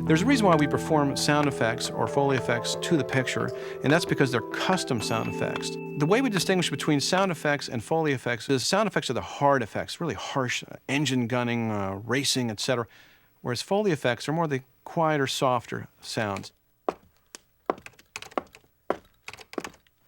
There's a reason why we perform sound effects or Foley effects to the picture, and that's because they're custom sound effects. The way we distinguish between sound effects and Foley effects is sound effects are the hard effects, really harsh engine gunning, racing, etc., whereas Foley effects are more the quieter, softer sounds.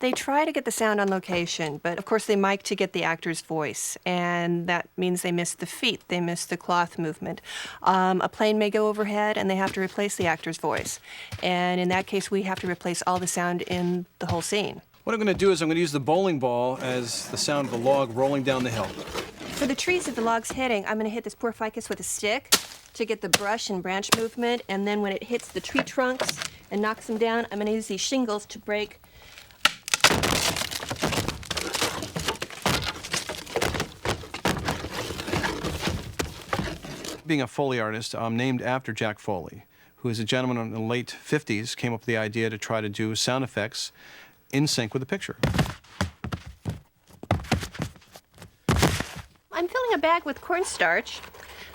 They try to get the sound on location, but of course they mic to get the actor's voice, and that means they miss the feet, they miss the cloth movement. A plane may go overhead and they have to replace the actor's voice, and in that case we have to replace all the sound in the whole scene. What I'm going to do is I'm going to use the bowling ball as the sound of the log rolling down the hill. For the trees that the log's hitting, I'm going to hit this poor ficus with a stick to get the brush and branch movement, and then when it hits the tree trunks and knocks them down, I'm going to use these shingles to break. Being a Foley artist, I'm named after Jack Foley, who is a gentleman in the late 50s, came up with the idea to try to do sound effects in sync with the picture. I'm filling a bag with cornstarch,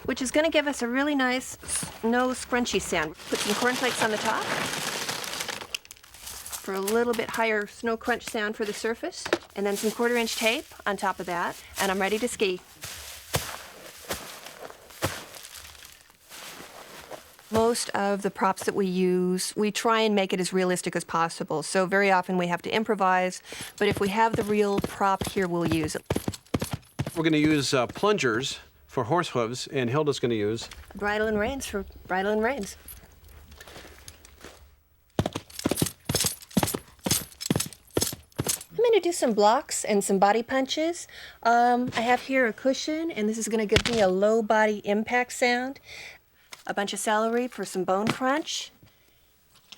which is going to give us a really nice, no scrunchy sound. Put some cornflakes on the top for a little bit higher snow crunch sound for the surface, and then some 1/4-inch tape on top of that, and I'm ready to ski. Most of the props that we use, we try and make it as realistic as possible. So very often we have to improvise, but if we have the real prop here, we'll use it. We're going to use plungers for horse hooves, and Hilda's going to use bridle and reins for bridle and reins. I'm going to do some blocks and some body punches. I have here a cushion, and this is going to give me a low body impact sound. A bunch of celery for some bone crunch,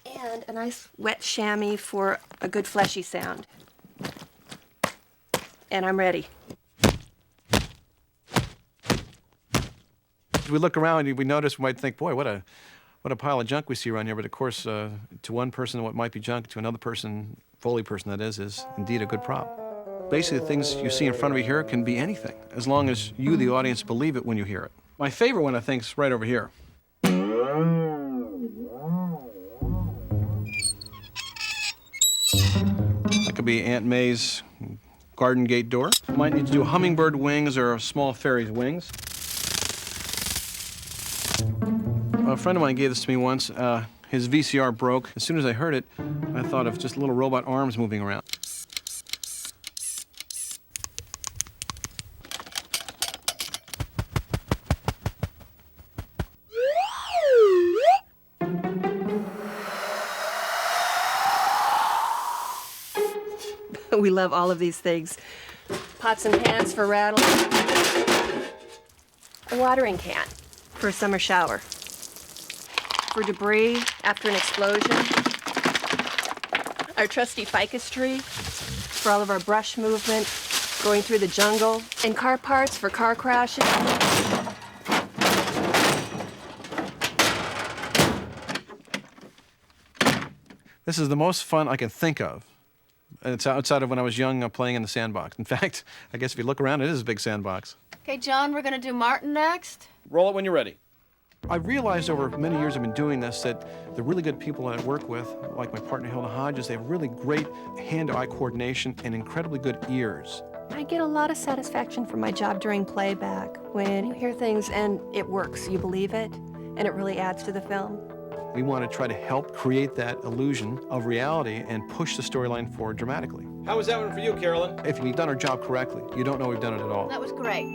and a nice wet chamois for a good fleshy sound. And I'm ready. As we look around, we notice, we might think, boy, what a pile of junk we see around here. But of course, to one person, what might be junk, to another person, Foley person that is indeed a good prop. Basically, the things you see in front of you here can be anything, as long as you, the audience, believe it when you hear it. My favorite one, I think, is right over here. That could be Aunt May's garden gate door. Might need to do hummingbird wings or a small fairy's wings. A friend of mine gave this to me once. His VCR broke. As soon as I heard it, I thought of just little robot arms moving around. We love all of these things. Pots and pans for rattling. A watering can for a summer shower. For debris after an explosion. Our trusty ficus tree for all of our brush movement going through the jungle. And car parts for car crashes. This is the most fun I can think of. It's outside of when I was young playing in the sandbox. In fact, I guess if you look around, it is a big sandbox. Okay, John, we're going to do Martin next. Roll it when you're ready. I realized over many years I've been doing this that the really good people that I work with, like my partner Hilda Hodges, they have really great hand-to-eye coordination and incredibly good ears. I get a lot of satisfaction from my job during playback when you hear things and it works, you believe it, and it really adds to the film. We want to try to help create that illusion of reality and push the storyline forward dramatically. How was that one for you, Carolyn? If we've done our job correctly, you don't know we've done it at all. That was great.